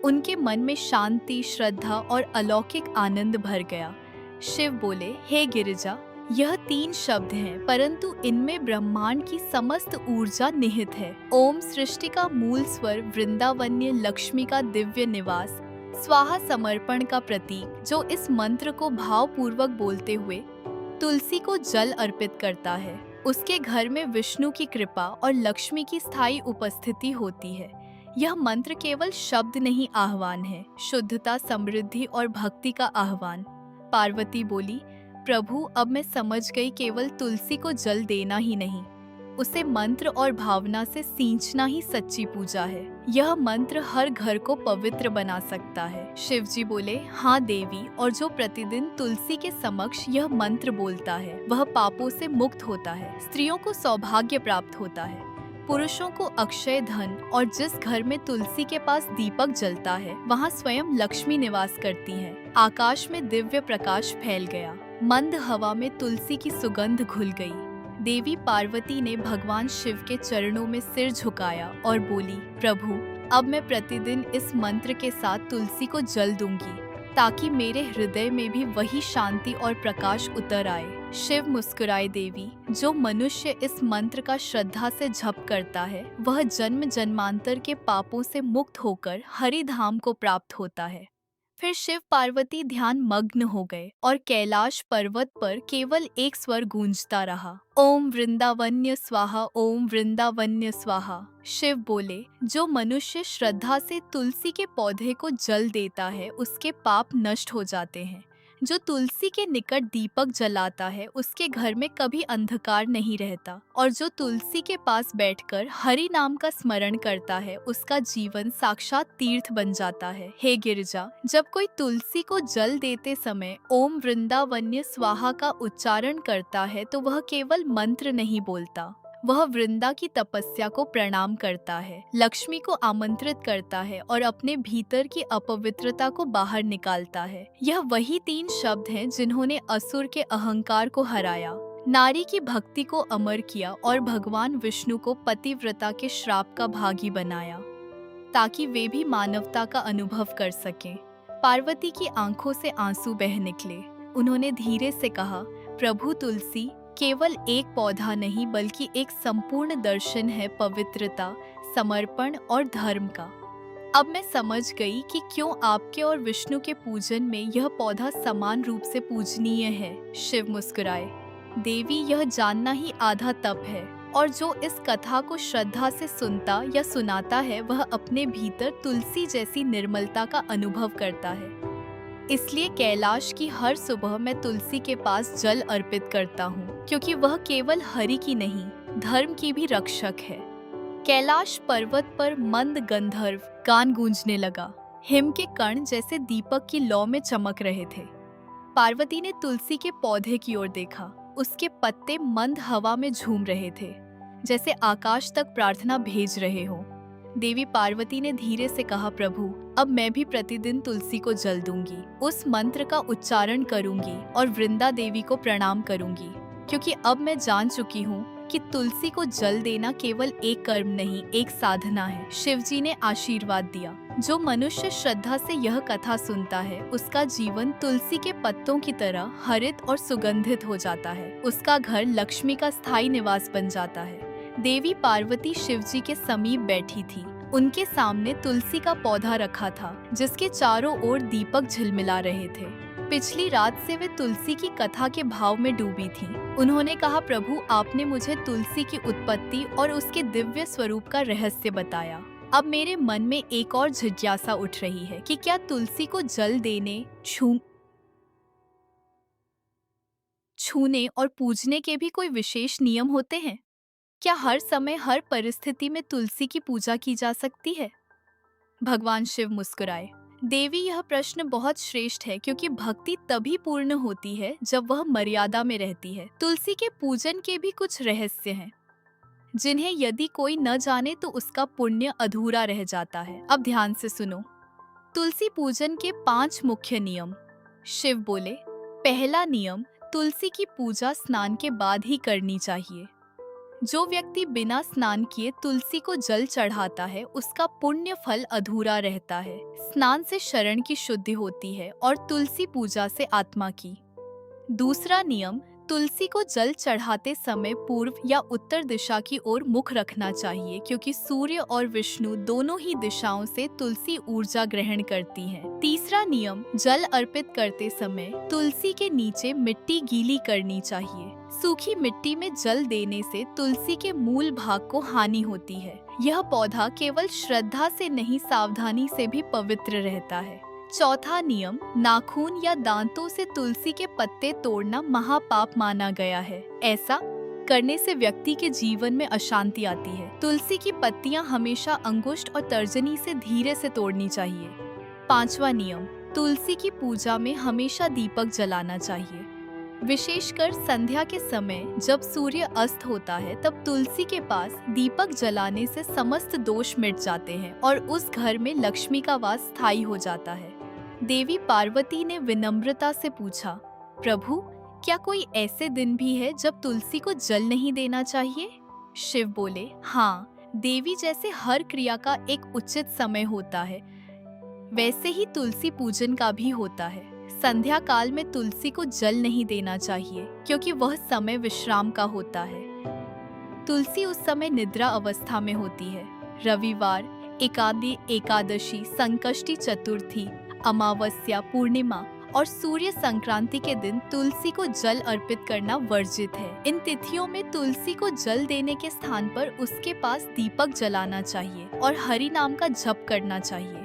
उनके मन में शांति, श्रद्धा और अलौकिक आनंद भर गया। शिव बोले, हे गिरिजा, यह 3 शब्द हैं, परंतु इनमें ब्रह्मांड की समस्त ऊर्जा निहित है। ओम सृष्टि का मूल स्वर, वृंदावन्य लक्ष्मी का दिव्य निवास, स्वाहा समर्पण का प्रतीक, जो इस मंत्र को भावपूर्वक बोलते हुए तुलसी को जल अर्पित करता है, उसके घर में विष्णु की कृपा और लक्ष्मी की स्थायी उपस्थिति होती है। यह मंत्र केवल शब्द नहीं, आह्वान है, शुद्धता, समृद्धि और भक्ति का आह्वान। पार्वती बोली, प्रभु, अब मैं समझ गई, केवल तुलसी को जल देना ही नहीं, उसे मंत्र और भावना से सींचना ही सच्ची पूजा है। यह मंत्र हर घर को पवित्र बना सकता है। शिवजी बोले, हाँ देवी, और जो प्रतिदिन तुलसी के समक्ष यह मंत्र बोलता है, वह पापों से मुक्त होता है, स्त्रियों को सौभाग्य प्राप्त होता है, पुरुषों को अक्षय धन, और जिस घर में तुलसी के पास दीपक जलता है, वहाँ स्वयं लक्ष्मी निवास करती है। आकाश में दिव्य प्रकाश फैल गया, मंद हवा में तुलसी की सुगंध घुल गई। देवी पार्वती ने भगवान शिव के चरणों में सिर झुकाया और बोली, प्रभु, अब मैं प्रतिदिन इस मंत्र के साथ तुलसी को जल दूंगी, ताकि मेरे हृदय में भी वही शांति और प्रकाश उतर आए। शिव मुस्कुराए, देवी, जो मनुष्य इस मंत्र का श्रद्धा से जप करता है, वह जन्म जन्मांतर के पापों से मुक्त होकर हरि धाम को प्राप्त होता है। फिर शिव पार्वती ध्यान मग्न हो गए और कैलाश पर्वत पर केवल एक स्वर गूंजता रहा, ओम वृंदावन्य स्वाहा, ओम वृंदावन्य स्वाहा। शिव बोले, जो मनुष्य श्रद्धा से तुलसी के पौधे को जल देता है, उसके पाप नष्ट हो जाते हैं। जो तुलसी के निकट दीपक जलाता है, उसके घर में कभी अंधकार नहीं रहता, और जो तुलसी के पास बैठकर हरि नाम का स्मरण करता है, उसका जीवन साक्षात तीर्थ बन जाता है। हे गिरिजा, जब कोई तुलसी को जल देते समय ओम वृंदावन्य स्वाहा का उच्चारण करता है, तो वह केवल मंत्र नहीं बोलता, वह वृंदा की तपस्या को प्रणाम करता है, लक्ष्मी को आमंत्रित करता है और अपने भीतर की अपवित्रता को बाहर निकालता है। यह वही 3 शब्द हैं जिन्होंने असुर के अहंकार को हराया, नारी की भक्ति को अमर किया और भगवान विष्णु को पतिव्रता के श्राप का भागी बनाया, ताकि वे भी मानवता का अनुभव कर सकें। पार्वती की आंखों से आंसू बह निकले। उन्होंने धीरे से कहा, प्रभु, तुलसी केवल एक पौधा नहीं बल्कि एक संपूर्ण दर्शन है पवित्रता, समर्पण और धर्म का। अब मैं समझ गई कि क्यों आपके और विष्णु के पूजन में यह पौधा समान रूप से पूजनीय है। शिव मुस्कुराए, देवी, यह जानना ही आधा तप है और जो इस कथा को श्रद्धा से सुनता या सुनाता है वह अपने भीतर तुलसी जैसी निर्मलता का अनुभव करता है। इसलिए कैलाश की हर सुबह मैं तुलसी के पास जल अर्पित करता हूँ, क्योंकि वह केवल हरि की नहीं, धर्म की भी रक्षक है। कैलाश पर्वत पर मंद गंधर्व गान गूंजने लगा। हिम के कण जैसे दीपक की लौ में चमक रहे थे। पार्वती ने तुलसी के पौधे की ओर देखा। उसके पत्ते मंद हवा में झूम रहे थे, जैसे आकाश तक प्रार्थना भेज रहे हो। देवी पार्वती ने धीरे से कहा, प्रभु, अब मैं भी प्रतिदिन तुलसी को जल दूंगी, उस मंत्र का उच्चारण करूंगी और वृंदा देवी को प्रणाम करूंगी, क्योंकि अब मैं जान चुकी हूँ कि तुलसी को जल देना केवल एक कर्म नहीं, एक साधना है। शिवजी ने आशीर्वाद दिया। जो मनुष्य श्रद्धा से यह कथा सुनता है, उसका जीवन तुलसी के पत्तों की तरह हरित और सुगंधित हो जाता है। उसका घर लक्ष्मी का स्थायी निवास बन जाता है। देवी पार्वती शिवजी के समीप बैठी थी। उनके सामने तुलसी का पौधा रखा था, जिसके चारों ओर दीपक झिलमिला रहे थे। पिछली रात से वे तुलसी की कथा के भाव में डूबी थीं। उन्होंने कहा, प्रभु, आपने मुझे तुलसी की उत्पत्ति और उसके दिव्य स्वरूप का रहस्य बताया। अब मेरे मन में एक और जिज्ञासा उठ रही है कि क्या तुलसी को जल देने, छूने और पूजने के भी कोई विशेष नियम होते हैं? क्या हर समय, हर परिस्थिति में तुलसी की पूजा की जा सकती है? भगवान शिव मुस्कुराए। देवी, यह प्रश्न बहुत श्रेष्ठ है, क्योंकि भक्ति तभी पूर्ण होती है जब वह मर्यादा में रहती है। तुलसी के पूजन के भी कुछ रहस्य हैं, जिन्हें यदि कोई न जाने तो उसका पुण्य अधूरा रह जाता है। अब ध्यान से सुनो। तुलसी पूजन के 5 मुख्य नियम। शिव बोले, पहला नियम, तुलसी की पूजा स्नान के बाद ही करनी चाहिए। जो व्यक्ति बिना स्नान किए तुलसी को जल चढ़ाता है, उसका पुण्य फल अधूरा रहता है। स्नान से शरण की शुद्धि होती है और तुलसी पूजा से आत्मा की। दूसरा नियम, तुलसी को जल चढ़ाते समय पूर्व या उत्तर दिशा की ओर मुख रखना चाहिए, क्योंकि सूर्य और विष्णु दोनों ही दिशाओं से तुलसी ऊर्जा ग्रहण करती हैं। तीसरा नियम, जल अर्पित करते समय तुलसी के नीचे मिट्टी गीली करनी चाहिए। सूखी मिट्टी में जल देने से तुलसी के मूल भाग को हानि होती है। यह पौधा केवल श्रद्धा से नहीं, सावधानी से भी पवित्र रहता है। चौथा नियम, नाखून या दांतों से तुलसी के पत्ते तोड़ना महापाप माना गया है। ऐसा करने से व्यक्ति के जीवन में अशांति आती है। तुलसी की पत्तियां हमेशा अंगुष्ठ और तर्जनी से धीरे से तोड़नी चाहिए। पांचवा नियम, तुलसी की पूजा में हमेशा दीपक जलाना चाहिए। विशेषकर संध्या के समय जब सूर्य अस्त होता है, तब तुलसी के पास दीपक जलाने से समस्त दोष मिट जाते हैं और उस घर में लक्ष्मी का वास स्थायी हो जाता है। देवी पार्वती ने विनम्रता से पूछा, प्रभु, क्या कोई ऐसे दिन भी है जब तुलसी को जल नहीं देना चाहिए? शिव बोले, हाँ देवी, जैसे हर क्रिया का एक उचित समय होता है, वैसे ही तुलसी पूजन का भी होता है। संध्या काल में तुलसी को जल नहीं देना चाहिए, क्योंकि वह समय विश्राम का होता है। तुलसी उस समय निद्रा अवस्था में होती है। रविवार, एकादशी, संकष्टी चतुर्थी, अमावस्या, पूर्णिमा और सूर्य संक्रांति के दिन तुलसी को जल अर्पित करना वर्जित है। इन तिथियों में तुलसी को जल देने के स्थान पर उसके पास दीपक जलाना चाहिए और हरि नाम का जप करना चाहिए।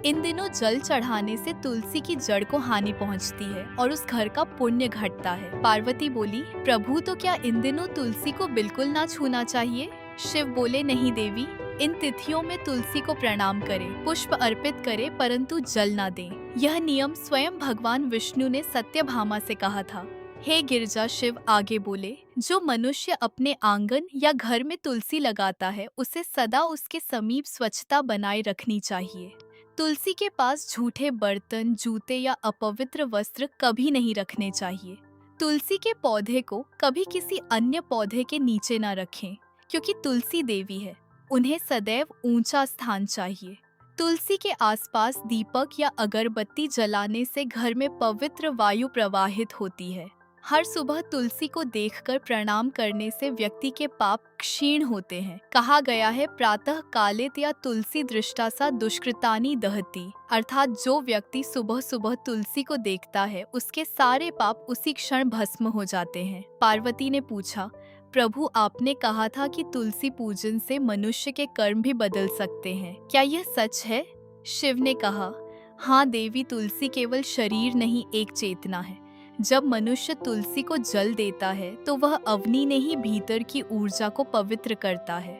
इन दिनों जल चढ़ाने से तुलसी की जड़ को हानि पहुंचती है और उस घर का पुण्य घटता है। पार्वती बोली, प्रभु, तो क्या इन दिनों तुलसी को बिल्कुल ना छूना चाहिए? शिव बोले, नहीं देवी, इन तिथियों में तुलसी को प्रणाम करें, पुष्प अर्पित करें, परंतु जल ना दें। यह नियम स्वयं भगवान विष्णु ने सत्यभामा से कहा था। हे गिरजा, शिव आगे बोले, जो मनुष्य अपने आंगन या घर में तुलसी लगाता है, उसे सदा उसके समीप स्वच्छता बनाए रखनी चाहिए। तुलसी के पास झूठे बर्तन, जूते या अपवित्र वस्त्र कभी नहीं रखने चाहिए। तुलसी के पौधे को कभी किसी अन्य पौधे के नीचे न रखें, क्योंकि तुलसी देवी है। उन्हें सदैव ऊंचा स्थान चाहिए। तुलसी के आसपास दीपक या अगरबत्ती जलाने से घर में पवित्र वायु प्रवाहित होती है। हर सुबह तुलसी को देखकर प्रणाम करने से व्यक्ति के पाप क्षीण होते हैं। कहा गया है, प्रातः कालित या तुलसी दृष्टा सा दुष्कृतानि दहति, अर्थात जो व्यक्ति सुबह सुबह तुलसी को देखता है, उसके सारे पाप उसी क्षण भस्म हो जाते हैं। पार्वती ने पूछा, प्रभु, आपने कहा था कि तुलसी पूजन से मनुष्य के कर्म भी बदल सकते हैं, क्या यह सच है? शिव ने कहा, हाँ देवी, तुलसी केवल शरीर नहीं, एक चेतना है। जब मनुष्य तुलसी को जल देता है तो वह अग्नि ने ही भीतर की ऊर्जा को पवित्र करता है।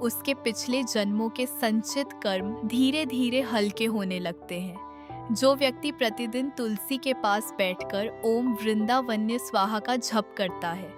उसके पिछले जन्मों के संचित कर्म धीरे धीरे हल्के होने लगते हैं। जो व्यक्ति प्रतिदिन तुलसी के पास बैठकर ओम वृंदावन्य स्वाहा का जप करता है,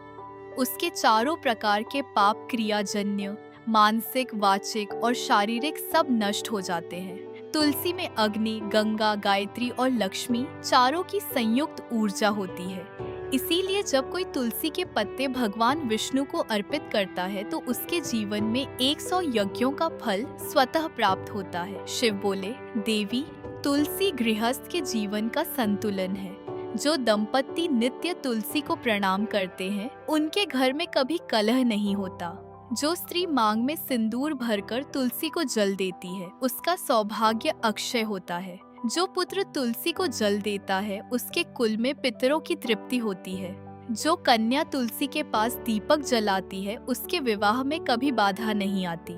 उसके चारों प्रकार के पाप क्रियाजन्य, मानसिक, वाचिक और शारीरिक सब नष्ट हो जाते हैं। तुलसी में अग्नि, गंगा, गायत्री और लक्ष्मी चारों की संयुक्त ऊर्जा होती है। इसीलिए जब कोई तुलसी के पत्ते भगवान विष्णु को अर्पित करता है तो उसके जीवन में 100 यज्ञों का फल स्वतः प्राप्त होता है। शिव बोले, देवी, तुलसी गृहस्थ के जीवन का संतुलन है। जो दंपति नित्य तुलसी को प्रणाम करते हैं, उनके घर में कभी कलह नहीं होता। जो स्त्री मांग में सिंदूर भरकर तुलसी को जल देती है, उसका सौभाग्य अक्षय होता है। जो पुत्र तुलसी को जल देता है, उसके कुल में पितरों की तृप्ति होती है। जो कन्या तुलसी के पास दीपक जलाती है, उसके विवाह में कभी बाधा नहीं आती।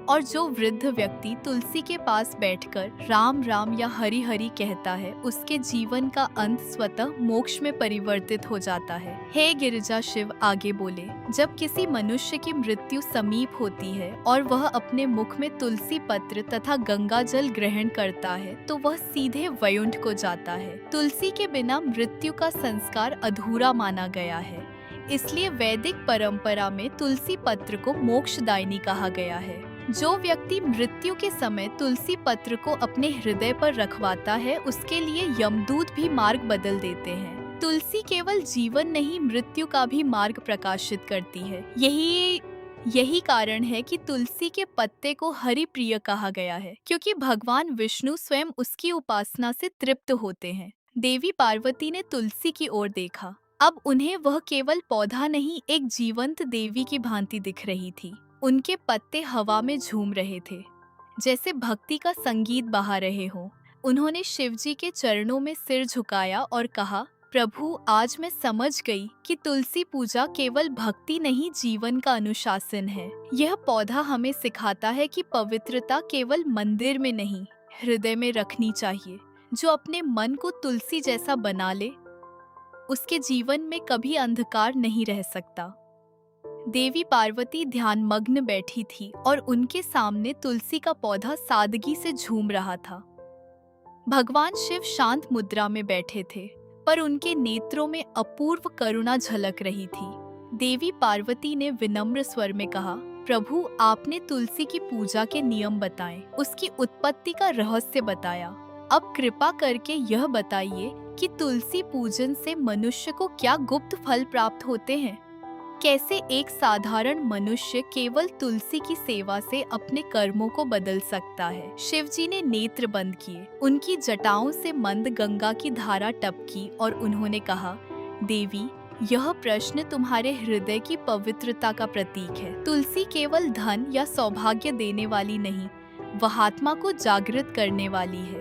और जो वृद्ध व्यक्ति तुलसी के पास बैठकर राम राम या हरि हरि कहता है, उसके जीवन का अंत स्वतः मोक्ष में परिवर्तित हो जाता है। हे गिरिजा, शिव आगे बोले, जब किसी मनुष्य की मृत्यु समीप होती है और वह अपने मुख में तुलसी पत्र तथा गंगा जल ग्रहण करता है तो वह सीधे वैकुंठ को जाता है। तुलसी के बिना मृत्यु का संस्कार अधूरा माना गया है। इसलिए वैदिक परंपरा में तुलसी पत्र को मोक्षदायिनी कहा गया है। जो व्यक्ति मृत्यु के समय तुलसी पत्र को अपने हृदय पर रखवाता है, उसके लिए यमदूत भी मार्ग बदल देते हैं। तुलसी केवल जीवन नहीं, मृत्यु का भी मार्ग प्रकाशित करती है। यही कारण है कि तुलसी के पत्ते को हरि प्रिय कहा गया है, क्योंकि भगवान विष्णु स्वयं उसकी उपासना से तृप्त होते हैं। देवी पार्वती ने तुलसी की ओर देखा। अब उन्हें वह केवल पौधा नहीं, एक जीवंत देवी की भांति दिख रही थी। उनके पत्ते हवा में झूम रहे थे, जैसे भक्ति का संगीत बहा रहे हों। उन्होंने शिवजी के चरणों में सिर झुकाया और कहा, प्रभु, आज मैं समझ गई कि तुलसी पूजा केवल भक्ति नहीं, जीवन का अनुशासन है। यह पौधा हमें सिखाता है कि पवित्रता केवल मंदिर में नहीं, हृदय में रखनी चाहिए। जो अपने मन को तुलसी जैसा बना ले, उसके जीवन में कभी अंधकार नहीं रह सकता। देवी पार्वती ध्यान मग्न बैठी थी और उनके सामने तुलसी का पौधा सादगी से झूम रहा था। भगवान शिव शांत मुद्रा में बैठे थे, पर उनके नेत्रों में अपूर्व करुणा झलक रही थी। देवी पार्वती ने विनम्र स्वर में कहा, प्रभु, आपने तुलसी की पूजा के नियम बताए, उसकी उत्पत्ति का रहस्य बताया। अब कृपा करके यह बताइए कि तुलसी पूजन से मनुष्य को क्या गुप्त फल प्राप्त होते हैं। कैसे एक साधारण मनुष्य केवल तुलसी की सेवा से अपने कर्मों को बदल सकता है। शिवजी ने नेत्र बंद किए। उनकी जटाओं से मंद गंगा की धारा टपकी और उन्होंने कहा, देवी, यह प्रश्न तुम्हारे हृदय की पवित्रता का प्रतीक है। तुलसी केवल धन या सौभाग्य देने वाली नहीं, वह आत्मा को जागृत करने वाली है।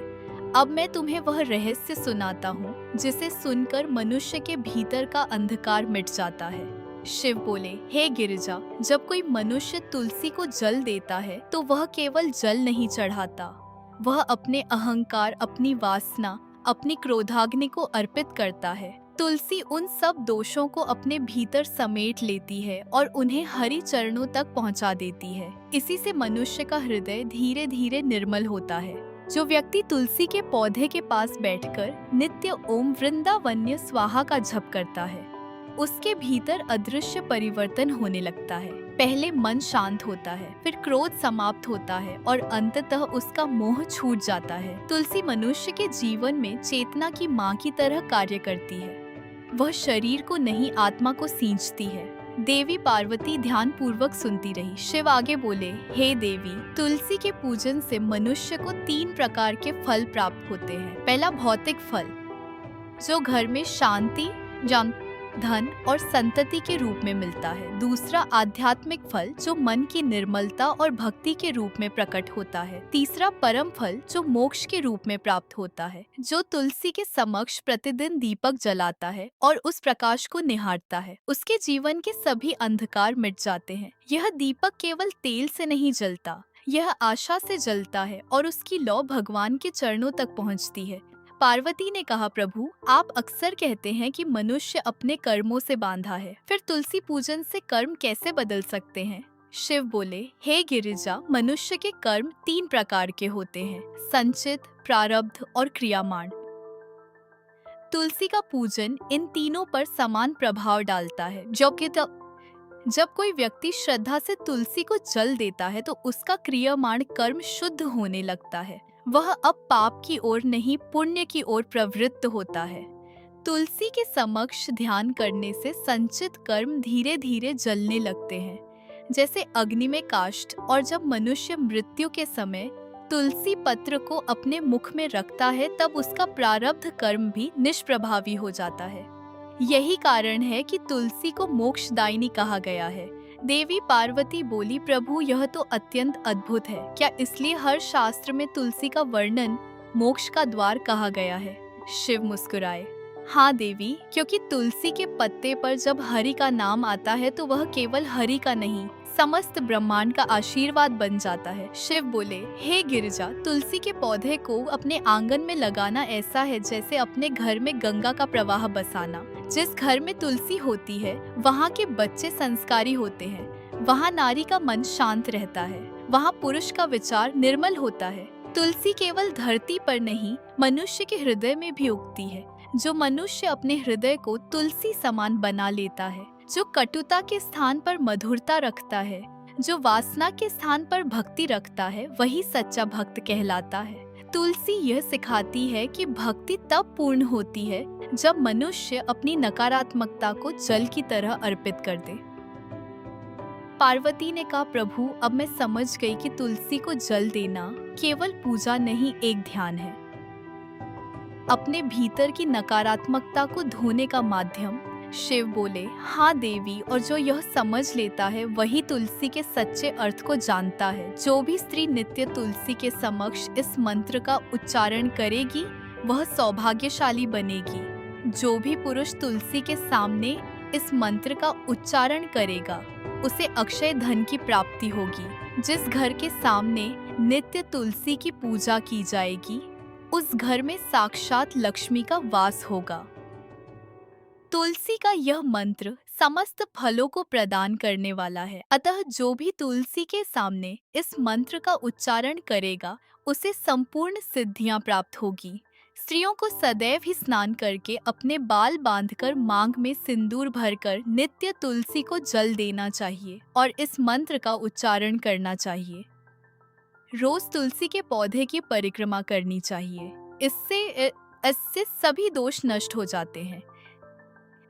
अब मैं तुम्हें वह रहस्य सुनाता हूँ जिसे सुनकर मनुष्य के भीतर का अंधकार मिट जाता है। शिव बोले, हे गिरिजा, जब कोई मनुष्य तुलसी को जल देता है तो वह केवल जल नहीं चढ़ाता, वह अपने अहंकार, अपनी वासना, अपनी क्रोधाग्नि को अर्पित करता है। तुलसी उन सब दोषों को अपने भीतर समेट लेती है और उन्हें हरि चरणों तक पहुंचा देती है। इसी से मनुष्य का हृदय धीरे धीरे निर्मल होता है। जो व्यक्ति तुलसी के पौधे के पास बैठकर नित्य ओम वृंदावन्य स्वाहा का जप करता है, उसके भीतर अदृश्य परिवर्तन होने लगता है। पहले मन शांत होता है, फिर क्रोध समाप्त होता है और अंततः उसका मोह छूट जाता है। तुलसी मनुष्य के जीवन में चेतना की माँ की तरह कार्य करती है। वह शरीर को नहीं, आत्मा को सींचती है। देवी पार्वती ध्यान पूर्वक सुनती रही। शिव आगे बोले, हे देवी, तुलसी के पूजन से मनुष्य को 3 प्रकार के फल प्राप्त होते हैं। पहला भौतिक फल, जो घर में शांति, धन और संतति के रूप में मिलता है। दूसरा आध्यात्मिक फल जो मन की निर्मलता और भक्ति के रूप में प्रकट होता है। तीसरा परम फल जो मोक्ष के रूप में प्राप्त होता है। जो तुलसी के समक्ष प्रतिदिन दीपक जलाता है और उस प्रकाश को निहारता है, उसके जीवन के सभी अंधकार मिट जाते हैं। यह दीपक केवल तेल से नहीं जलता, यह आशा से जलता है और उसकी लौ भगवान के चरणों तक पहुंचती है। पार्वती ने कहा, प्रभु आप अक्सर कहते हैं कि मनुष्य अपने कर्मों से बांधा है, फिर तुलसी पूजन से कर्म कैसे बदल सकते हैं? शिव बोले, हे गिरिजा, मनुष्य के कर्म 3 प्रकार के होते हैं, संचित, प्रारब्ध और क्रियामाण। तुलसी का पूजन इन तीनों पर समान प्रभाव डालता है। जब कोई व्यक्ति श्रद्धा से तुलसी को जल देता है तो उसका क्रियामाण कर्म शुद्ध होने लगता है। वह अब पाप की ओर नहीं, पुण्य की ओर प्रवृत्त होता है। तुलसी के समक्ष ध्यान करने से संचित कर्म धीरे धीरे जलने लगते हैं, जैसे अग्नि में काष्ठ। और जब मनुष्य मृत्यु के समय तुलसी पत्र को अपने मुख में रखता है, तब उसका प्रारब्ध कर्म भी निष्प्रभावी हो जाता है। यही कारण है कि तुलसी को मोक्षदायिनी कहा गया है। देवी पार्वती बोली, प्रभु यह तो अत्यंत अद्भुत है। क्या इसलिए हर शास्त्र में तुलसी का वर्णन मोक्ष का द्वार कहा गया है? शिव मुस्कुराए, हाँ देवी, क्योंकि तुलसी के पत्ते पर जब हरि का नाम आता है तो वह केवल हरि का नहीं, समस्त ब्रह्मांड का आशीर्वाद बन जाता है। शिव बोले, हे गिरिजा, तुलसी के पौधे को अपने आंगन में लगाना ऐसा है जैसे अपने घर में गंगा का प्रवाह बसाना। जिस घर में तुलसी होती है वहाँ के बच्चे संस्कारी होते हैं, वहाँ नारी का मन शांत रहता है, वहाँ पुरुष का विचार निर्मल होता है। तुलसी केवल धरती पर नहीं, मनुष्य के हृदय में भी उगती है। जो मनुष्य अपने हृदय को तुलसी समान बना लेता है, जो कटुता के स्थान पर मधुरता रखता है, जो वासना के स्थान पर भक्ति रखता है, वही सच्चा भक्त कहलाता है। तुलसी यह सिखाती है कि भक्ति तब पूर्ण होती है जब मनुष्य अपनी नकारात्मकता को जल की तरह अर्पित कर दे। पार्वती ने कहा, प्रभु अब मैं समझ गई कि तुलसी को जल देना केवल पूजा नहीं, एक ध्यान है, अपने भीतर की नकारात्मकता को धोने का माध्यम। शिव बोले, हाँ देवी, और जो यह समझ लेता है वही तुलसी के सच्चे अर्थ को जानता है। जो भी स्त्री नित्य तुलसी के समक्ष इस मंत्र का उच्चारण करेगी वह सौभाग्यशाली बनेगी। जो भी पुरुष तुलसी के सामने इस मंत्र का उच्चारण करेगा उसे अक्षय धन की प्राप्ति होगी। जिस घर के सामने नित्य तुलसी की पूजा की जाएगी उस घर में साक्षात लक्ष्मी का वास होगा। तुलसी का यह मंत्र समस्त फलों को प्रदान करने वाला है, अतः जो भी तुलसी के सामने इस मंत्र का उच्चारण करेगा उसे संपूर्ण सिद्धियां प्राप्त होगी। स्त्रियों को सदैव ही स्नान करके अपने बाल बांधकर मांग में सिंदूर भरकर नित्य तुलसी को जल देना चाहिए और इस मंत्र का उच्चारण करना चाहिए। रोज तुलसी के पौधे की परिक्रमा करनी चाहिए, इससे सभी दोष नष्ट हो जाते हैं।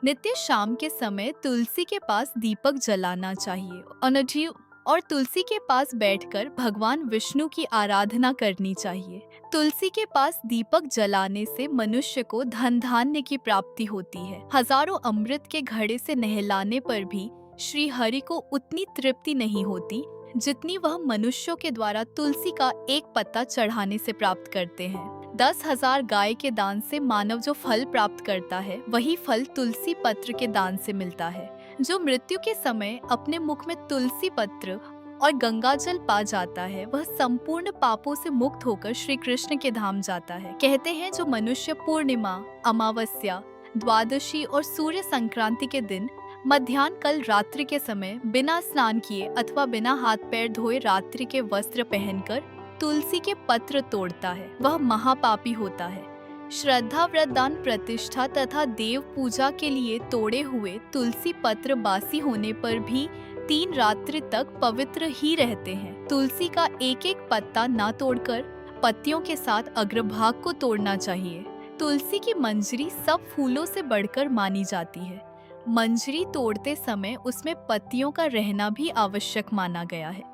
नित्य शाम के समय तुलसी के पास दीपक जलाना चाहिए और तुलसी के पास बैठकर भगवान विष्णु की आराधना करनी चाहिए। तुलसी के पास दीपक जलाने से मनुष्य को धन धान्य की प्राप्ति होती है। हजारों अमृत के घड़े से नहलाने पर भी श्री हरि को उतनी तृप्ति नहीं होती जितनी वह मनुष्यों के द्वारा तुलसी का एक पत्ता चढ़ाने से प्राप्त करते हैं। 10,000 गाय के दान से मानव जो फल प्राप्त करता है वही फल तुलसी पत्र के दान से मिलता है। जो मृत्यु के समय अपने मुख में तुलसी पत्र और गंगा जल पा जाता है वह संपूर्ण पापों से मुक्त होकर श्री कृष्ण के धाम जाता है। कहते हैं जो मनुष्य पूर्णिमा, अमावस्या, द्वादशी और सूर्य संक्रांति के दिन मध्याह्न कल रात्रि के समय बिना स्नान किए अथवा बिना हाथ पैर धोए रात्रि के वस्त्र पहनकर तुलसी के पत्र तोड़ता है वह महापापी होता है। श्रद्धा, व्रतदान, प्रतिष्ठा तथा देव पूजा के लिए तोड़े हुए तुलसी पत्र बासी होने पर भी 3 रात्रि तक पवित्र ही रहते हैं। तुलसी का एक एक पत्ता ना तोड़कर पत्तियों के साथ अग्रभाग को तोड़ना चाहिए। तुलसी की मंजरी सब फूलों से बढ़कर मानी जाती है। मंजरी तोड़ते समय उसमें पत्तियों का रहना भी आवश्यक माना गया है।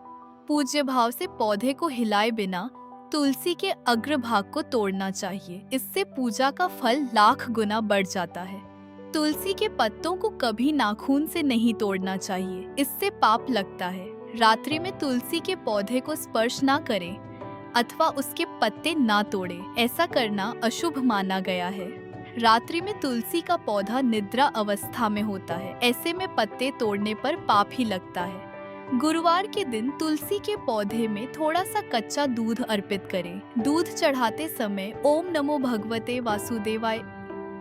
पूज्य भाव से पौधे को हिलाए बिना तुलसी के अग्रभाग को तोड़ना चाहिए, इससे पूजा का फल लाख गुना बढ़ जाता है। तुलसी के पत्तों को कभी नाखून से नहीं तोड़ना चाहिए, इससे पाप लगता है। रात्रि में तुलसी के पौधे को स्पर्श ना करें अथवा उसके पत्ते ना तोड़ें, ऐसा करना अशुभ माना गया है। रात्रि में तुलसी का पौधा निद्रा अवस्था में होता है, ऐसे में पत्ते तोड़ने पर पाप ही लगता है। गुरुवार के दिन तुलसी के पौधे में थोड़ा सा कच्चा दूध अर्पित करें। दूध चढ़ाते समय ओम नमो भगवते वासुदेवाय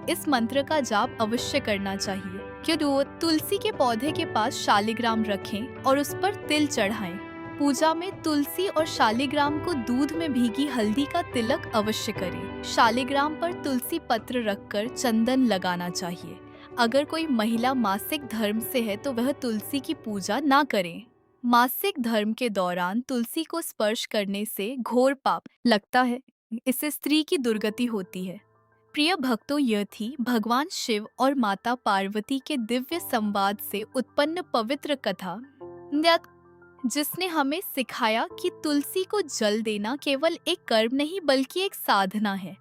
इस मंत्र का जाप अवश्य करना चाहिए। क्यों तुलसी के पौधे के पास शालिग्राम रखें और उस पर तिल चढ़ाएं। पूजा में तुलसी और शालिग्राम को दूध में भीगी हल्दी का तिलक अवश्य करें। शालिग्राम पर तुलसी पत्र रखकर चंदन लगाना चाहिए। अगर कोई महिला मासिक धर्म से है तो वह तुलसी की पूजा ना करें। मासिक धर्म के दौरान तुलसी को स्पर्श करने से घोर पाप लगता है, इससे स्त्री की दुर्गति होती है। प्रिय भक्तों, यह थी भगवान शिव और माता पार्वती के दिव्य संवाद से उत्पन्न पवित्र कथा, जिसने हमें सिखाया कि तुलसी को जल देना केवल एक कर्म नहीं बल्कि एक साधना है।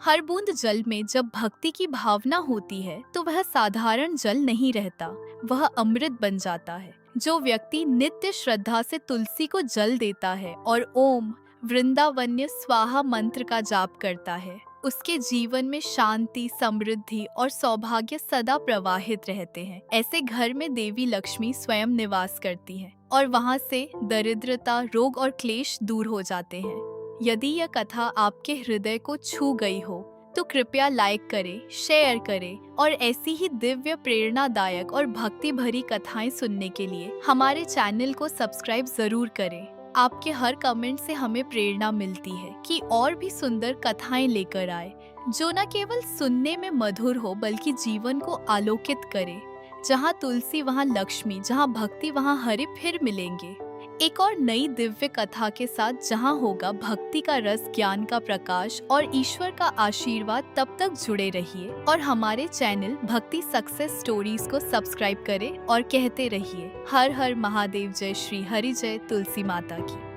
हर बूंद जल में जब भक्ति की भावना होती है तो वह साधारण जल नहीं रहता, वह अमृत बन जाता है। जो व्यक्ति नित्य श्रद्धा से तुलसी को जल देता है और ओम वृंदावन्य स्वाहा मंत्र का जाप करता है, उसके जीवन में शांति, समृद्धि और सौभाग्य सदा प्रवाहित रहते हैं। ऐसे घर में देवी लक्ष्मी स्वयं निवास करती हैं और वहां से दरिद्रता, रोग और क्लेश दूर हो जाते हैं। यदि यह कथा आपके हृदय को छू गई हो तो कृपया लाइक करें, शेयर करें और ऐसी ही दिव्य, प्रेरणादायक और भक्ति भरी कथाएं सुनने के लिए हमारे चैनल को सब्सक्राइब जरूर करें। आपके हर कमेंट से हमें प्रेरणा मिलती है कि और भी सुंदर कथाएं लेकर आए, जो न केवल सुनने में मधुर हो बल्कि जीवन को आलोकित करे। जहाँ तुलसी वहाँ लक्ष्मी, जहाँ भक्ति वहाँ हरि फिर मिलेंगे एक और नई दिव्य कथा के साथ, जहाँ होगा भक्ति का रस, ज्ञान का प्रकाश और ईश्वर का आशीर्वाद। तब तक जुड़े रहिए और हमारे चैनल भक्ति सक्सेस स्टोरीज को सब्सक्राइब करें और कहते रहिए हर हर महादेव, जय श्री हरि, जय तुलसी माता की।